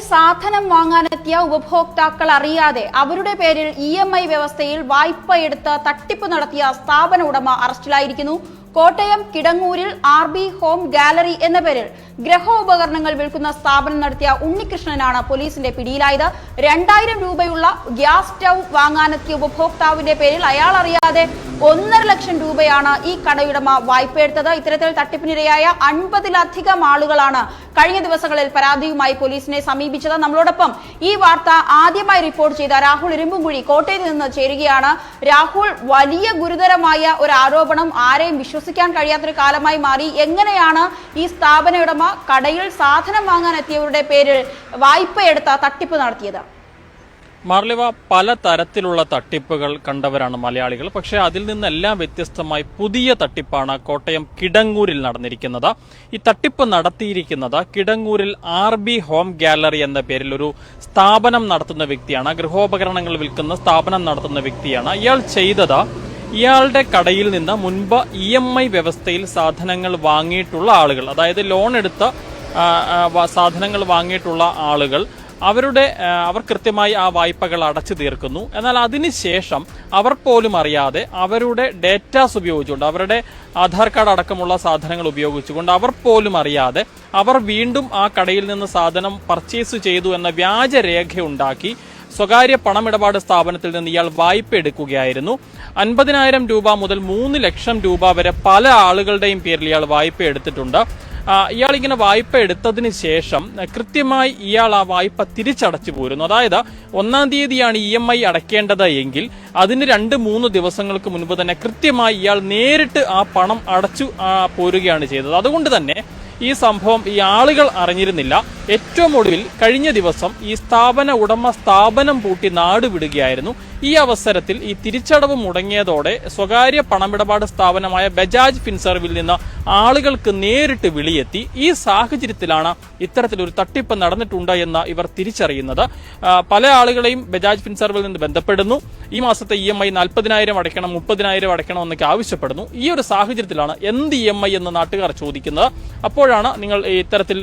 സാധനം വാങ്ങാനെത്തിയ ഉപഭോക്താക്കൾ അറിയാതെ അവരുടെ പേരിൽ EMI വ്യവസ്ഥയിൽ വായ്പയെടുത്ത് തട്ടിപ്പ് നടത്തിയ സ്ഥാപന ഉടമ അറസ്റ്റിലായിരിക്കുന്നു. കോട്ടയം കിടങ്ങൂരിൽ RB ഹോം ഗാലറി എന്ന പേരിൽ ഗൃഹോപകരണങ്ങൾ വിൽക്കുന്ന സ്ഥാപനം നടത്തിയ ഉണ്ണികൃഷ്ണനാണ് പോലീസിന്റെ പിടിയിലായത്. 2000 രൂപയുള്ള ഗ്യാസ് സ്റ്റൗ വാങ്ങാനെത്തിയ ഉപഭോക്താവിന്റെ പേരിൽ അയാൾ അറിയാതെ 1.5 ലക്ഷം രൂപയാണ് ഈ കടയുടമ വായ്പയെടുത്തത്. ഇത്തരത്തിൽ തട്ടിപ്പിനിരയായ 50-ലധികം ആളുകളാണ് കഴിഞ്ഞ ദിവസങ്ങളിൽ പരാതിയുമായി പോലീസിനെ സമീപിച്ചത്. നമ്മളോടൊപ്പം ഈ വാർത്ത ആദ്യമായി റിപ്പോർട്ട് ചെയ്ത രാഹുൽ ഇരുമ്പുംകുഴി കോട്ടയത്ത് നിന്ന് ചേരുകയാണ്. രാഹുൽ, വലിയ ഗുരുതരമായ ഒരു ആരോപണം, ആരെയും വിശ്വസിക്കാൻ കഴിയാത്തൊരു കാലമായി മാറി. എങ്ങനെയാണ് ഈ സ്ഥാപന ഉടമ കടയിൽ സാധനം വാങ്ങാൻ എത്തിയവരുടെ പേരിൽ വായ്പയെടുത്ത തട്ടിപ്പ് നടത്തിയത്? മാർലിവ, പല തരത്തിലുള്ള തട്ടിപ്പുകൾ കണ്ടവരാണ് മലയാളികൾ. പക്ഷേ അതിൽ നിന്നെല്ലാം വ്യത്യസ്തമായി പുതിയ തട്ടിപ്പാണ് കോട്ടയം കിടങ്ങൂരിൽ നടന്നിരിക്കുന്നത്. ഈ തട്ടിപ്പ് നടത്തിയിരിക്കുന്നത് കിടങ്ങൂരിൽ RB ഹോം ഗാലറി എന്ന പേരിൽ ഒരു സ്ഥാപനം നടത്തുന്ന വ്യക്തിയാണ്. ഗൃഹോപകരണങ്ങൾ വിൽക്കുന്ന സ്ഥാപനം നടത്തുന്ന വ്യക്തിയാണ്. ഇയാൾ ചെയ്തത്, ഇയാളുടെ കടയിൽ നിന്ന് മുൻപ് EMI വ്യവസ്ഥയിൽ സാധനങ്ങൾ വാങ്ങിയിട്ടുള്ള ആളുകൾ, അതായത് ലോൺ എടുത്ത് സാധനങ്ങൾ വാങ്ങിയിട്ടുള്ള ആളുകൾ അവർ കൃത്യമായി ആ വായ്പകൾ അടച്ചു തീർക്കുന്നു. എന്നാൽ അതിനുശേഷം അവർ പോലും അറിയാതെ അവരുടെ ഡേറ്റാസ് ഉപയോഗിച്ചുകൊണ്ട്, അവരുടെ ആധാർ കാർഡ് അടക്കമുള്ള സാധനങ്ങൾ ഉപയോഗിച്ചുകൊണ്ട് അവർ പോലും അറിയാതെ അവർ വീണ്ടും ആ കടയിൽ നിന്ന് സാധനം പർച്ചേസ് ചെയ്തു എന്ന വ്യാജരേഖയുണ്ടാക്കി സ്വകാര്യ പണമിടപാട് സ്ഥാപനത്തിൽ നിന്ന് ഇയാൾ വായ്പ എടുക്കുകയായിരുന്നു. 50,000 രൂപ മുതൽ 3 ലക്ഷം രൂപ വരെ പല ആളുകളുടെയും പേരിൽ ഇയാൾ വായ്പ എടുത്തിട്ടുണ്ട്. ഇയാൾ ഇങ്ങനെ വായ്പ എടുത്തതിന് ശേഷം കൃത്യമായി ഇയാൾ ആ വായ്പ തിരിച്ചടച്ചു പോരുന്നു. അതായത് 1-ാം തീയതിയാണ് EMI അടയ്ക്കേണ്ടത് എങ്കിൽ അതിന് 2-3 ദിവസങ്ങൾക്ക് മുൻപ് തന്നെ കൃത്യമായി ഇയാൾ നേരിട്ട് ആ പണം അടച്ചു പോരുകയാണ് ചെയ്തത്. അതുകൊണ്ട് തന്നെ ഈ സംഭവം ഈ ആളുകൾ അറിഞ്ഞിരുന്നില്ല. ഏറ്റവും ഒടുവിൽ കഴിഞ്ഞ ദിവസം ഈ സ്ഥാപന ഉടമ സ്ഥാപനം പൂട്ടി നാടുവിടുകയായിരുന്നു. ഈ അവസരത്തിൽ ഈ തിരിച്ചടവ് മുടങ്ങിയതോടെ സ്വകാര്യ പണമിടപാട് സ്ഥാപനമായ ബജാജ് ഫിൻസർവിൽ നിന്ന് ആളുകൾക്ക് നേരിട്ട് വിളിയെത്തി. ഈ സാഹചര്യത്തിലാണ് ഇത്തരത്തിലൊരു തട്ടിപ്പ് നടന്നിട്ടുണ്ട് എന്ന് ഇവർ തിരിച്ചറിയുന്നത്. പല ആളുകളെയും ബജാജ് ഫിൻസർവിൽ നിന്ന് ബന്ധപ്പെടുന്നു. ഈ മാസത്തെ EMI 40,000 അടയ്ക്കണം, 30,000 അടയ്ക്കണം എന്നൊക്കെ ആവശ്യപ്പെടുന്നു. ഈ ഒരു സാഹചര്യത്തിലാണ് എന്ത് EMI എന്ന് നാട്ടുകാർ ചോദിക്കുന്നത്. അപ്പോഴാണ് നിങ്ങൾ ഇത്തരത്തിൽ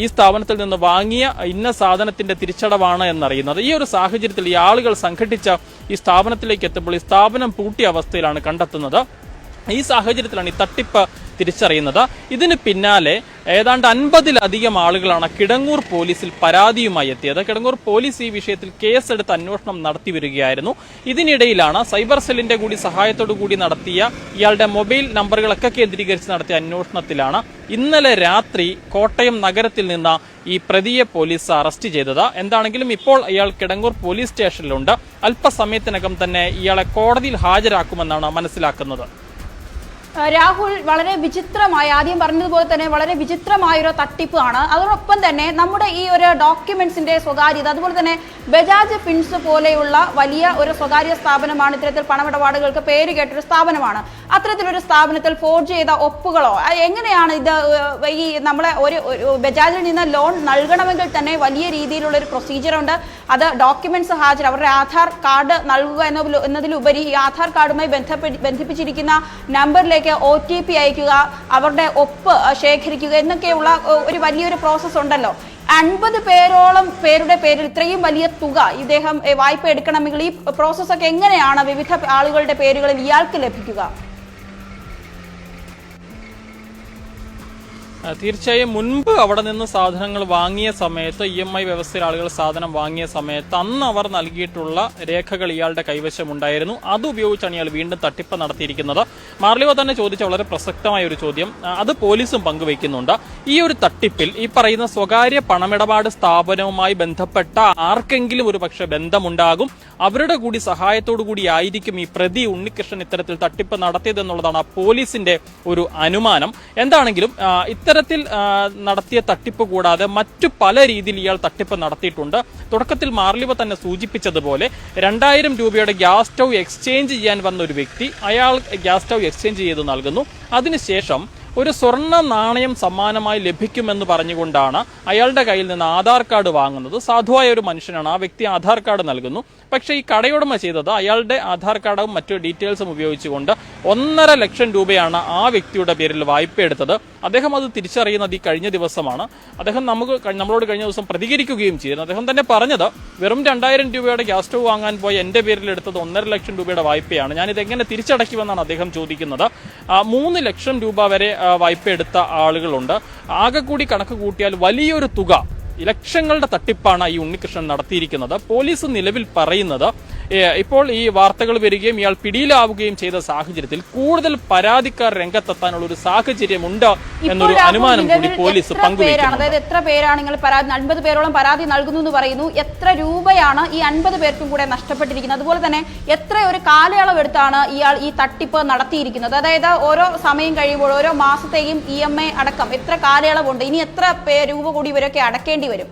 ഈ സ്ഥാപനത്തിൽ നിന്ന് വാങ്ങിയ ഇന്ന സാധനത്തിന്റെ തിരിച്ചടവാണ് എന്നറിയുന്നത്. ഈ ഒരു സാഹചര്യത്തിൽ ഈ ആളുകൾ സംഘടിച്ച ഈ സ്ഥാപനത്തിലേക്ക് എത്തുമ്പോൾ ഈ സ്ഥാപനം പൂട്ടിയ അവസ്ഥയിലാണ് കണ്ടെത്തുന്നത്. ഈ സാഹചര്യത്തിലാണ് ഈ തട്ടിപ്പ് തിരിച്ചറിയുന്നത്. ഇതിന് പിന്നാലെ ഏതാണ്ട് 50-ലധികം ആളുകളാണ് കിടങ്ങൂർ പോലീസിൽ പരാതിയുമായി എത്തിയത്. കിടങ്ങൂർ പോലീസ് ഈ വിഷയത്തിൽ കേസെടുത്ത് അന്വേഷണം നടത്തി വരികയായിരുന്നു. ഇതിനിടയിലാണ് സൈബർ സെല്ലിന്റെ കൂടി സഹായത്തോടു കൂടി നടത്തിയ ഇയാളുടെ മൊബൈൽ നമ്പറുകളൊക്കെ കേന്ദ്രീകരിച്ച് നടത്തിയ അന്വേഷണത്തിലാണ് ഇന്നലെ രാത്രി കോട്ടയം നഗരത്തിൽ നിന്ന് ഈ പ്രതിയെ പോലീസ് അറസ്റ്റ് ചെയ്തത്. എന്താണെങ്കിലും ഇപ്പോൾ ഇയാൾ കിടങ്ങൂർ പോലീസ് സ്റ്റേഷനിലുണ്ട്. അല്പസമയത്തിനകം തന്നെ ഇയാളെ കോടതിയിൽ ഹാജരാക്കുമെന്നാണ് മനസ്സിലാക്കുന്നത്. രാഹുൽ, വളരെ വിചിത്രമായ, ആദ്യം പറഞ്ഞതുപോലെ തന്നെ വളരെ വിചിത്രമായ ഒരു തട്ടിപ്പാണ്. അതോടൊപ്പം തന്നെ നമ്മുടെ ഈ ഒരു ഡോക്യുമെന്റ്സിന്റെ സ്വകാര്യത, അതുപോലെ തന്നെ ബജാജ് ഫിൻസ് പോലെയുള്ള വലിയ ഒരു സ്വകാര്യ സ്ഥാപനമാണ്, ഇത്തരത്തിൽ പണമിടപാടുകൾക്ക് പേര് കേട്ടൊരു സ്ഥാപനമാണ്. അത്തരത്തിലൊരു സ്ഥാപനത്തിൽ ഫോർജ് ചെയ്ത ഒപ്പുകളോ, എങ്ങനെയാണ് ഇത്? ഈ നമ്മളെ ഒരു ബജാജിൽ നിന്ന് ലോൺ നൽകണമെങ്കിൽ തന്നെ വലിയ രീതിയിലുള്ള ഒരു പ്രൊസീജിയർ ഉണ്ട്. അത് ഡോക്യുമെന്റ്സ് അവരുടെ ആധാർ കാർഡ് നൽകുക എന്നതിലുപരി ഈ ആധാർ കാർഡുമായി ബന്ധിപ്പിച്ചിരിക്കുന്ന നമ്പറിലേക്ക് OTP അയക്കുക, അവരുടെ ഒപ്പ് ശേഖരിക്കുക എന്നൊക്കെയുള്ള ഒരു വലിയൊരു പ്രോസസ് ഉണ്ടല്ലോ. 50 പേരുടെ പേരിൽ ഇത്രയും വലിയ തുക ഇദ്ദേഹം വായ്പ എടുക്കണമെങ്കിൽ ഈ പ്രോസസ്സൊക്കെ എങ്ങനെയാണ് വിവിധ ആളുകളുടെ പേരുകളിൽ ഇയാൾക്ക് ലഭിക്കുക? തീർച്ചയായും മുൻപ് അവിടെ നിന്ന് സാധനങ്ങൾ വാങ്ങിയ സമയത്ത്, EMI വ്യവസ്ഥയിൽ ആളുകൾ സാധനം വാങ്ങിയ സമയത്ത് അന്ന് അവർ നൽകിയിട്ടുള്ള രേഖകൾ ഇയാളുടെ കൈവശമുണ്ടായിരുന്നു. അതുപയോഗിച്ചാണ് ഇയാൾ വീണ്ടും തട്ടിപ്പ് നടത്തിയിരിക്കുന്നത്. മാർലിവ തന്നെ ചോദിച്ച വളരെ പ്രസക്തമായ ഒരു ചോദ്യം അത് പോലീസും പങ്കുവയ്ക്കുന്നുണ്ട്. ഈ ഒരു തട്ടിപ്പിൽ ഈ പറയുന്ന സ്വകാര്യ പണമിടപാട് സ്ഥാപനവുമായി ബന്ധപ്പെട്ട ആർക്കെങ്കിലും ഒരു പക്ഷേ ബന്ധമുണ്ടാകും. അവരുടെ കൂടി സഹായത്തോടു കൂടി ആയിരിക്കും ഈ പ്രതി ഉണ്ണികൃഷ്ണൻ ഇത്തരത്തിൽ തട്ടിപ്പ് നടത്തിയതെന്നുള്ളതാണ് പോലീസിന്റെ ഒരു അനുമാനം. എന്താണെങ്കിലും ഇത്തരത്തിൽ നടത്തിയ തട്ടിപ്പ് കൂടാതെ മറ്റു പല രീതിയിൽ ഇയാൾ തട്ടിപ്പ് നടത്തിയിട്ടുണ്ട്. തുടക്കത്തിൽ മാർലിവ തന്നെ സൂചിപ്പിച്ചതുപോലെ 2000 രൂപയുടെ ഗ്യാസ് സ്റ്റൗ എക്സ്ചേഞ്ച് ചെയ്യാൻ വന്ന ഒരു വ്യക്തി, അയാൾ ഗ്യാസ് സ്റ്റൗ എക്സ്ചേഞ്ച് ചെയ്ത് നൽകുന്നു. അതിനുശേഷം ഒരു സ്വർണ്ണ നാണയം സമ്മാനമായി ലഭിക്കുമെന്ന് പറഞ്ഞുകൊണ്ടാണ് അയാളുടെ കയ്യിൽ നിന്ന് ആധാർ കാർഡ് വാങ്ങുന്നത്. സാധുവായ ഒരു മനുഷ്യനാണ്, ആ വ്യക്തി ആധാർ കാർഡ് നൽകുന്നു. പക്ഷേ ഈ കടയുടമ ചെയ്തത് അയാളുടെ ആധാർ കാർഡും മറ്റു ഡീറ്റെയിൽസും ഉപയോഗിച്ചുകൊണ്ട് 1.5 ലക്ഷം രൂപയാണ് ആ വ്യക്തിയുടെ പേരിൽ വായ്പ എടുത്തത്. അദ്ദേഹം അത് തിരിച്ചറിയുന്നത് ഈ കഴിഞ്ഞ ദിവസമാണ്. അദ്ദേഹം നമ്മളോട് കഴിഞ്ഞ ദിവസം പ്രതികരിക്കുകയും ചെയ്തിരുന്നു. അദ്ദേഹം തന്നെ പറഞ്ഞത്, വെറും 2000 രൂപയുടെ ഗ്യാസ് സ്റ്റവ് വാങ്ങാൻ പോയി എന്റെ പേരിൽ എടുത്തത് 1.5 ലക്ഷം രൂപയുടെ വായ്പയാണ്, ഞാനിത് എങ്ങനെ തിരിച്ചടയ്ക്കുമെന്നാണ് അദ്ദേഹം ചോദിക്കുന്നത്. 3 ലക്ഷം രൂപ വരെ വായ്പ എടുത്ത ആളുകളുണ്ട്. ആകെ കൂടി കണക്ക് കൂട്ടിയാൽ വലിയൊരു തുക, ലക്ഷങ്ങളുടെ തട്ടിപ്പാണ് ഈ ഉണ്ണികൃഷ്ണൻ നടത്തിയിരിക്കുന്നത്. പോലീസ് നിലവിൽ പറയുന്നത് ഇപ്പോൾ ഈ വാർത്തകൾ വരികയും ഇയാൾ പിടിയിലാവുകയും ചെയ്ത സാഹചര്യത്തിൽ കൂടുതൽ പരാതിക്കാർ രംഗത്തെത്താനുള്ള ഒരു സാഹചര്യമുണ്ട് എന്നൊരു അനുമാനം കൂടി പോലീസ് പങ്കുവയ്ക്കുന്നു. അതായത് എത്ര പേരാണ് നിങ്ങൾ 50 പേരോളം പരാതി നൽകുന്നു എന്ന് പറയുന്നു. എത്ര രൂപയാണ് ഈ 50 പേർക്കും കൂടെ നഷ്ടപ്പെട്ടിരിക്കുന്നത്? അതുപോലെ തന്നെ എത്ര ഒരു കാലയളവ് എടുത്താണ് ഇയാൾ ഈ തട്ടിപ്പ് നടത്തിയിരിക്കുന്നത്? അതായത് ഓരോ സമയം കഴിയുമ്പോൾ ഓരോ മാസത്തെയും EMI അടക്കം എത്ര കാലയളവുണ്ട്? ഇനി എത്ര രൂപ കൂടി ഇവരൊക്കെ അടക്കേണ്ടി വരും?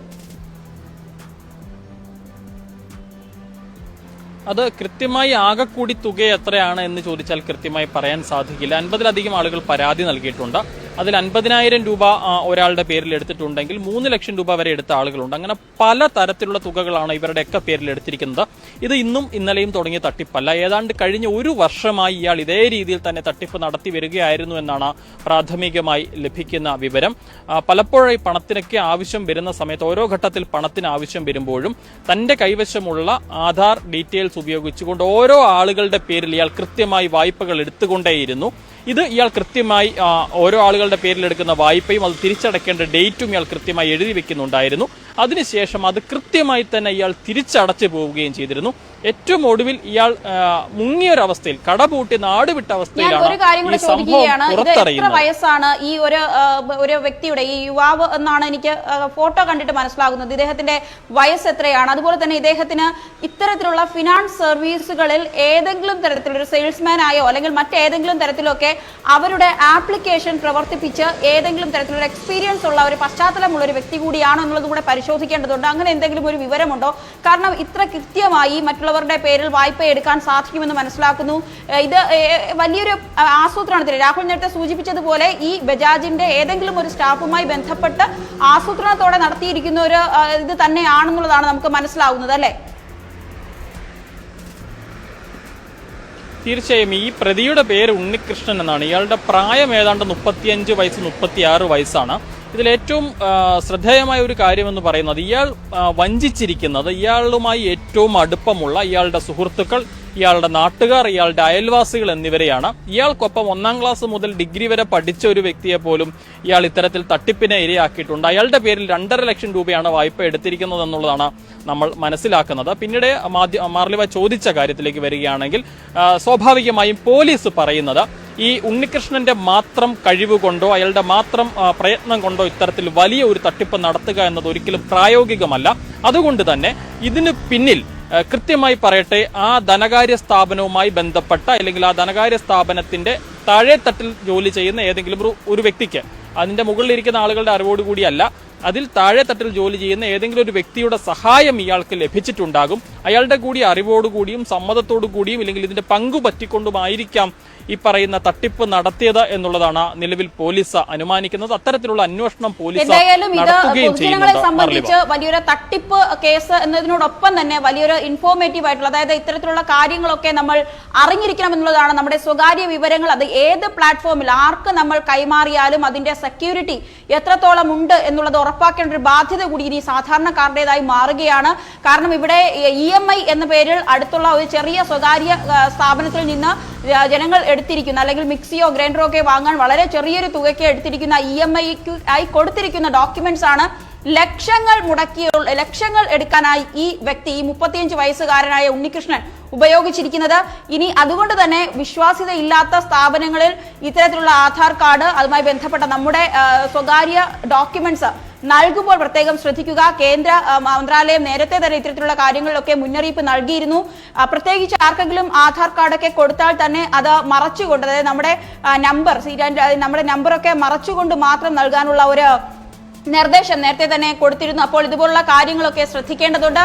അത് കൃത്യമായി ആകെക്കൂടി തുക എത്രയാണ് എന്ന് ചോദിച്ചാൽ കൃത്യമായി പറയാൻ സാധിക്കില്ല. 50-ലധികം ആളുകൾ പരാതി നൽകിയിട്ടുണ്ട്. അതിൽ 50,000 രൂപ ഒരാളുടെ പേരിൽ എടുത്തിട്ടുണ്ടെങ്കിൽ 3 ലക്ഷം രൂപ വരെ എടുത്ത ആളുകളുണ്ട്. അങ്ങനെ പല തരത്തിലുള്ള തുകകളാണ് ഇവരുടെയൊക്കെ പേരിൽ എടുത്തിരിക്കുന്നത്. ഇത് ഇന്നും ഇന്നലെയും തുടങ്ങിയ തട്ടിപ്പല്ല. ഏതാണ്ട് കഴിഞ്ഞ ഒരു വർഷമായി ഇയാൾ ഇതേ രീതിയിൽ തന്നെ തട്ടിപ്പ് നടത്തി വരികയായിരുന്നു എന്നാണ് പ്രാഥമികമായി ലഭിക്കുന്ന വിവരം. പലപ്പോഴായി പണത്തിനൊക്കെ ആവശ്യം വരുന്ന സമയത്ത്, ഓരോ ഘട്ടത്തിൽ പണത്തിന് ആവശ്യം വരുമ്പോഴും തന്റെ കൈവശമുള്ള ആധാർ ഡീറ്റെയിൽസ് ഉപയോഗിച്ചുകൊണ്ട് ഓരോ ആളുകളുടെ പേരിൽ ഇയാൾ കൃത്യമായി വായ്പകൾ എടുത്തുകൊണ്ടേയിരുന്നു. ഇത് ഇയാൾ കൃത്യമായി ഓരോ ആളുകളുടെ പേരിൽ എടുക്കുന്ന വായ്പയും അത് തിരിച്ചടയ്ക്കേണ്ട ഡേറ്റും ഇയാൾ കൃത്യമായി എഴുതി വെക്കുന്നുണ്ടായിരുന്നു. അതിനുശേഷം അത് കൃത്യമായി തന്നെ ഇയാൾ തിരിച്ചടച്ചു പോവുകയും ചെയ്തിരുന്നു. ഏറ്റവും ഒടുവിൽ ഇയാൾ മുങ്ങിയൊരവസ്ഥയിൽ, കടപൂട്ടി നാടുവിട്ട അവസ്ഥയിലാണ് ഈ സംഭവം പുറത്തറിയുന്നത്. വയസ്സാണ് ഈ ഒരു വ്യക്തിയുടെ, ഈ യുവാവ് എന്നാണ് എനിക്ക് ഫോട്ടോ കണ്ടിട്ട് മനസ്സിലാകുന്നത്. ഇദ്ദേഹത്തിന്റെ വയസ്സ് എത്രയാണ്? അതുപോലെ തന്നെ ഇദ്ദേഹത്തിന് ഇത്തരത്തിലുള്ള ഫിനാൻസ് സർവീസുകളിൽ ഏതെങ്കിലും തരത്തിലൊരു സെയിൽസ്മാൻ ആയോ അല്ലെങ്കിൽ മറ്റേതെങ്കിലും തരത്തിലൊക്കെ അവരുടെ ആപ്ലിക്കേഷൻ പ്രവർത്തിപ്പിച്ച് ഏതെങ്കിലും തരത്തിലുള്ള എക്സ്പീരിയൻസ് ഉള്ള ഒരു പശ്ചാത്തലമുള്ള ഒരു വ്യക്തി കൂടിയാണോ എന്നുള്ളത് കൂടെ പരിശോധിക്കേണ്ടതുണ്ട്. അങ്ങനെ എന്തെങ്കിലും ഒരു വിവരമുണ്ടോ? കാരണം ഇത്ര കൃത്യമായി മറ്റുള്ളവരുടെ പേരിൽ വായ്പ എടുക്കാൻ സാധിക്കുമെന്ന് മനസ്സിലാക്കുന്നു. ഇത് വലിയൊരു ആസൂത്രണത്തിൽ, രാഹുൽ നേരത്തെ സൂചിപ്പിച്ചതുപോലെ ഈ ബജാജിന്റെ ഏതെങ്കിലും ഒരു സ്റ്റാഫുമായി ബന്ധപ്പെട്ട് ആസൂത്രണത്തോടെ നടത്തിയിരിക്കുന്ന ഒരു ഇത് തന്നെയാണെന്നുള്ളതാണ് നമുക്ക് മനസ്സിലാവുന്നത്, അല്ലേ? തീർച്ചയായും ഈ പ്രതിയുടെ പേര് ഉണ്ണികൃഷ്ണൻ എന്നാണ്. ഇയാളുടെ പ്രായം ഏതാണ്ട് 35 വയസ്സ് 36 വയസ്സാണ്. ഇതിലേറ്റവും ശ്രദ്ധേയമായ ഒരു കാര്യമെന്ന് പറയുന്നത്, ഇയാൾ വഞ്ചിച്ചിരിക്കുന്നത് ഇയാളുമായി ഏറ്റവും അടുപ്പമുള്ള ഇയാളുടെ സുഹൃത്തുക്കൾ, ഇയാളുടെ നാട്ടുകാർ, ഇയാളുടെ അയൽവാസികൾ എന്നിവരെയാണ്. ഇയാൾക്കൊപ്പം 1-ാം ക്ലാസ് മുതൽ ഡിഗ്രി വരെ പഠിച്ച ഒരു വ്യക്തിയെ പോലും ഇയാൾ ഇത്തരത്തിൽ തട്ടിപ്പിനെ ഇരയാക്കിയിട്ടുണ്ട്. അയാളുടെ പേരിൽ 2.5 ലക്ഷം രൂപയാണ് വായ്പ എടുത്തിരിക്കുന്നത് എന്നുള്ളതാണ് നമ്മൾ മനസ്സിലാക്കുന്നത്. പിന്നീട് മാർലിവ ചോദിച്ച കാര്യത്തിലേക്ക് വരികയാണെങ്കിൽ, സ്വാഭാവികമായും പോലീസ് പറയുന്നത് ഈ ഉണ്ണികൃഷ്ണന്റെ മാത്രം കഴിവ് കൊണ്ടോ അയാളുടെ മാത്രം പ്രയത്നം കൊണ്ടോ ഇത്തരത്തിൽ വലിയ ഒരു തട്ടിപ്പ് നടത്തുക എന്നത് ഒരിക്കലും പ്രായോഗികമല്ല. അതുകൊണ്ട് തന്നെ ഇതിന് പിന്നിൽ കൃത്യമായി പറയട്ടെ, ആ ധനകാര്യ സ്ഥാപനവുമായി ബന്ധപ്പെട്ട അല്ലെങ്കിൽ ആ ധനകാര്യ സ്ഥാപനത്തിന്റെ താഴെത്തട്ടിൽ ജോലി ചെയ്യുന്ന ഏതെങ്കിലും ഒരു വ്യക്തിക്ക്, അതിന്റെ മുകളിലിരിക്കുന്ന ആളുകളുടെ അറിവോടുകൂടിയല്ല, അതിൽ താഴെത്തട്ടിൽ ജോലി ചെയ്യുന്ന ഏതെങ്കിലും ഒരു വ്യക്തിയുടെ സഹായം ഇയാൾക്ക് ലഭിച്ചിട്ടുണ്ടാകും. അയാളുടെ കൂടി അറിവോടുകൂടിയും സമ്മതത്തോടു കൂടിയും ഇല്ലെങ്കിൽ ഇതിന്റെ പങ്കു പറ്റിക്കൊണ്ടുമായിരിക്കാം ഈ പറയുന്ന തട്ടിപ്പ് നടത്തിയത് എന്നുള്ളതാണ് നിലവിൽ പോലീസ് അനുമാനിക്കുന്നത്. അത്തരത്തിലുള്ള അന്വേഷണം പോലീസ് നടത്തുകയും ചെയ്യുന്നുണ്ട്. സംബന്ധിച്ച് വലിയൊരു തട്ടിപ്പ് കേസ് എന്നതിനോടൊപ്പം തന്നെ വലിയൊരു ഇൻഫോർമേറ്റീവ് ആയിട്ടുള്ള, അതായത് ഇത്തരത്തിലുള്ള കാര്യങ്ങളൊക്കെ നമ്മൾ അറിഞ്ഞിരിക്കണം എന്നുള്ളതാണ്. നമ്മുടെ സ്വകാര്യ വിവരങ്ങൾ അത് ഏത് പ്ലാറ്റ്ഫോമിൽ ആർക്ക് നമ്മൾ കൈമാറിയാലും അതിന്റെ സെക്യൂരിറ്റി എത്രത്തോളം ഉണ്ട് എന്നുള്ളത് ഉറപ്പാക്കേണ്ട ഒരു ബാധ്യത കൂടി ഇനി സാധാരണക്കാരുടേതായി മാറുകയാണ്. കാരണം ഇവിടെ EMI എന്ന പേരിൽ അടുത്തുള്ള ഒരു ചെറിയ സ്വകാര്യ സ്ഥാപനത്തിൽ നിന്ന് ജനങ്ങൾ എടുത്തിരിക്കുന്ന, അല്ലെങ്കിൽ മിക്സിയോ ഗ്രൈൻഡറോ ഒക്കെ വാങ്ങാൻ വളരെ ചെറിയൊരു തുകയ്ക്ക് എടുത്തിരിക്കുന്ന EMI ആയി കൊടുത്തിരിക്കുന്ന ഡോക്യുമെന്റ്സ് ആണ് ലക്ഷങ്ങൾ എടുക്കാനായി ഈ വ്യക്തി, ഈ 35 വയസ്സുകാരനായ ഉണ്ണികൃഷ്ണൻ ഉപയോഗിച്ചിരിക്കുന്നത്. ഇനി അതുകൊണ്ട് തന്നെ വിശ്വാസ്യത ഇല്ലാത്ത സ്ഥാപനങ്ങളിൽ ഇത്തരത്തിലുള്ള ആധാർ കാർഡ്, അതുമായി ബന്ധപ്പെട്ട നമ്മുടെ സ്വകാര്യ ഡോക്യുമെന്റ്സ് നൽകുമ്പോൾ പ്രത്യേകം ശ്രദ്ധിക്കുക. കേന്ദ്ര മന്ത്രാലയം നേരത്തെ തന്നെ ഇത്തരത്തിലുള്ള കാര്യങ്ങളിലൊക്കെ മുന്നറിയിപ്പ് നൽകിയിരുന്നു. പ്രത്യേകിച്ച് ആർക്കെങ്കിലും ആധാർ കാർഡൊക്കെ കൊടുത്താൽ തന്നെ അത് മറച്ചുകൊണ്ട്, അതായത് നമ്മുടെ നമ്പറൊക്കെ മറച്ചുകൊണ്ട് മാത്രം നൽകാനുള്ള ഒരു നിർദ്ദേശം നേരത്തെ തന്നെ കൊടുത്തിരുന്നു. അപ്പോൾ ഇതുപോലുള്ള കാര്യങ്ങളൊക്കെ ശ്രദ്ധിക്കേണ്ടതുണ്ട്.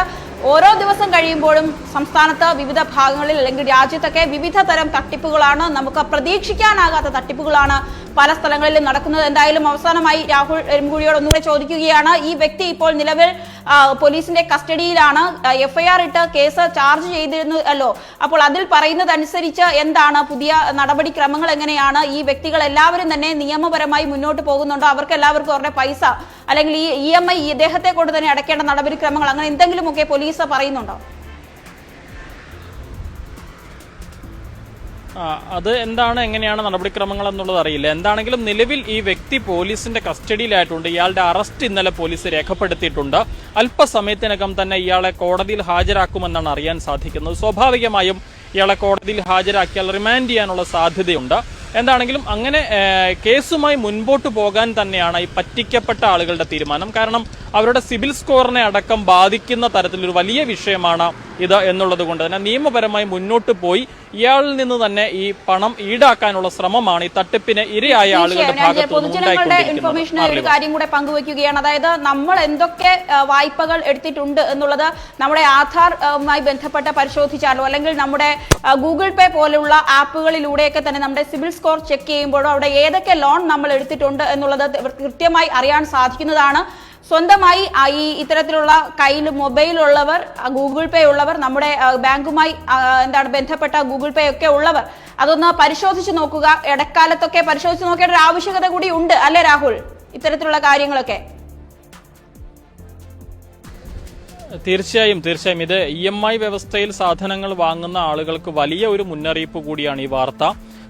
ഓരോ ദിവസം കഴിയുമ്പോഴും സംസ്ഥാനത്ത് വിവിധ ഭാഗങ്ങളിൽ അല്ലെങ്കിൽ രാജ്യത്തൊക്കെ വിവിധ തരം തട്ടിപ്പുകളാണ്, നമുക്ക് പ്രതീക്ഷിക്കാനാകാത്ത തട്ടിപ്പുകളാണ് പല സ്ഥലങ്ങളിലും നടക്കുന്നത്. എന്തായാലും അവസാനമായി രാഹുൽ എരുംകുഴിയോട് ഒന്നുകൂടെ ചോദിക്കുകയാണ്, ഈ വ്യക്തി ഇപ്പോൾ നിലവിൽ പോലീസിന്റെ കസ്റ്റഡിയിലാണ്, എഫ്ഐആർ ഇട്ട് കേസ് ചാർജ് ചെയ്തിരുന്നല്ലോ. അപ്പോൾ അതിൽ പറയുന്നതനുസരിച്ച് എന്താണ് പുതിയ നടപടിക്രമങ്ങൾ, എങ്ങനെയാണ് ഈ വ്യക്തികൾ എല്ലാവരും തന്നെ നിയമപരമായി മുന്നോട്ട് പോകുന്നുണ്ടോ, അവർക്ക് എല്ലാവർക്കും അവരുടെ പൈസ അല്ലെങ്കിൽ ഈ EMI ഇദ്ദേഹത്തെ കൊണ്ട് തന്നെ അടയ്ക്കേണ്ട നടപടിക്രമങ്ങൾ അങ്ങനെ എന്തെങ്കിലുമൊക്കെ പോലീസ് പറയുന്നുണ്ടോ? അത് എന്താണ്, എങ്ങനെയാണ് നടപടിക്രമങ്ങൾ എന്നുള്ളത് അറിയില്ല. എന്താണെങ്കിലും നിലവിൽ ഈ വ്യക്തി പോലീസിന്റെ കസ്റ്റഡിയിലായിട്ടുണ്ട്. ഇയാളുടെ അറസ്റ്റ് ഇന്നലെ പോലീസ് രേഖപ്പെടുത്തിയിട്ടുണ്ട്. അല്പസമയത്തിനകം തന്നെ ഇയാളെ കോടതിയിൽ ഹാജരാക്കുമെന്നാണ് അറിയാൻ സാധിക്കുന്നത്. സ്വാഭാവികമായും ഇയാളെ കോടതിയിൽ ഹാജരാക്കിയാൽ റിമാൻഡ് ചെയ്യാനുള്ള സാധ്യതയുണ്ട്. എന്താണെങ്കിലും അങ്ങനെ കേസുമായി മുൻപോട്ട് പോകാൻ തന്നെയാണ് ഈ പറ്റിക്കപ്പെട്ട ആളുകളുടെ തീരുമാനം. കാരണം അവരുടെ സിബിൽ സ്കോറിനെ അടക്കം ബാധിക്കുന്ന തരത്തിലൊരു വലിയ വിഷയമാണ് ഇത് എന്നുള്ളത് കൊണ്ട് തന്നെ നിയമപരമായി മുന്നോട്ട് പോയി ഇയാളിൽ നിന്ന് തന്നെ ഈ പണം ഈടാക്കാനുള്ള ശ്രമമാണ് ഈ തട്ടിപ്പിന് ഇരയായ ആളുകളുടെ ഭാഗത്ത് ഇൻഫർമേഷന് ഒരു കാര്യം കൂടെ പങ്കുവയ്ക്കുകയാണ്. അതായത് നമ്മൾ എന്തൊക്കെ വായ്പകൾ എടുത്തിട്ടുണ്ട് എന്നുള്ളത് നമ്മുടെ ആധാറുമായി ബന്ധപ്പെട്ട് പരിശോധിച്ചാലോ അല്ലെങ്കിൽ നമ്മുടെ ഗൂഗിൾ പേ പോലുള്ള ആപ്പുകളിലൂടെയൊക്കെ തന്നെ നമ്മുടെ സിബിൽ സ്കോർ ചെക്ക് ചെയ്യുമ്പോഴോ അവിടെ ഏതൊക്കെ ലോൺ നമ്മൾ എടുത്തിട്ടുണ്ട് എന്നുള്ളത് കൃത്യമായി അറിയാൻ സാധിക്കുന്നതാണ്. സ്വന്തമായി ഈ ഇത്തരത്തിലുള്ള കയ്യിൽ മൊബൈൽ ഉള്ളവർ, ഗൂഗിൾ പേ ഉള്ളവർ, നമ്മുടെ ബാങ്കുമായി ബന്ധപ്പെട്ട ഗൂഗിൾ പേ ഒക്കെ ഉള്ളവർ അതൊന്ന് പരിശോധിച്ച് നോക്കുക. ഇടക്കാലത്തൊക്കെ പരിശോധിച്ച് നോക്കേണ്ട ഒരു ആവശ്യകത കൂടി ഉണ്ട് അല്ലേ രാഹുൽ, ഇത്തരത്തിലുള്ള കാര്യങ്ങളൊക്കെ? തീർച്ചയായും ഇത് EMI വ്യവസ്ഥയിൽ സാധനങ്ങൾ വാങ്ങുന്ന ആളുകൾക്ക് വലിയ ഒരു മുന്നറിയിപ്പ് കൂടിയാണ് ഈ വാർത്ത.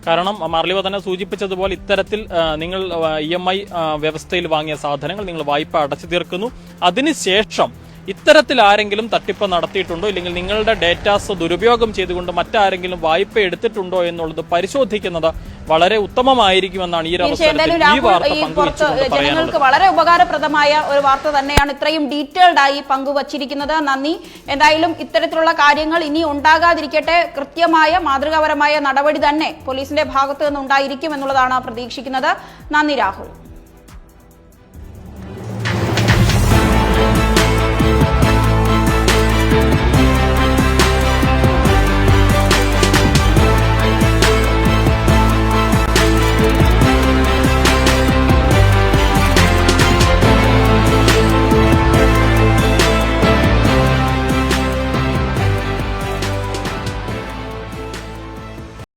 കാരണം മാർലിവ തന്നെ സൂചിപ്പിച്ചതുപോലെ ഇത്തരത്തിൽ നിങ്ങൾ EMI വ്യവസ്ഥയിൽ വാങ്ങിയ സാധനങ്ങൾ നിങ്ങൾ വായ്പ അടച്ചു തീർക്കുന്നു. അതിനുശേഷം ഇത്തരത്തിൽ ആരെങ്കിലും തട്ടിപ്പ് നടത്തിയിട്ടുണ്ടോ ഇല്ലെങ്കിൽ നിങ്ങളുടെ ഡേറ്റാസ് ദുരുപയോഗം ചെയ്തുകൊണ്ട് മറ്റാരെങ്കിലും വായ്പ എടുത്തിട്ടുണ്ടോ എന്നുള്ളത് പരിശോധിക്കുന്നത് വളരെ ഉത്തമമായിരിക്കുമെന്നാണ് ഈ അവസരത്തിൽ ഈ വാർത്ത പങ്കുവച്ചുകൊണ്ട് പറയാനുള്ളത്. ജനങ്ങൾക്ക് വളരെ ഉപകാരപ്രദമായ ഒരു വാർത്ത തന്നെയാണ് ഇത്രയും ഡീറ്റെയിൽഡ് ആയി പങ്കുവച്ചിരിക്കുന്നത്. നന്ദി. എന്തായാലും ഇത്തരത്തിലുള്ള കാര്യങ്ങൾ ഇനി ഉണ്ടാകാതിരിക്കട്ടെ, കൃത്യമായ മാതൃകാപരമായ നടപടി തന്നെ പോലീസിന്റെ ഭാഗത്തു നിന്ന് ഉണ്ടായിരിക്കും എന്നുള്ളതാണ് പ്രതീക്ഷിക്കുന്നത്. നന്ദി രാഹുൽ.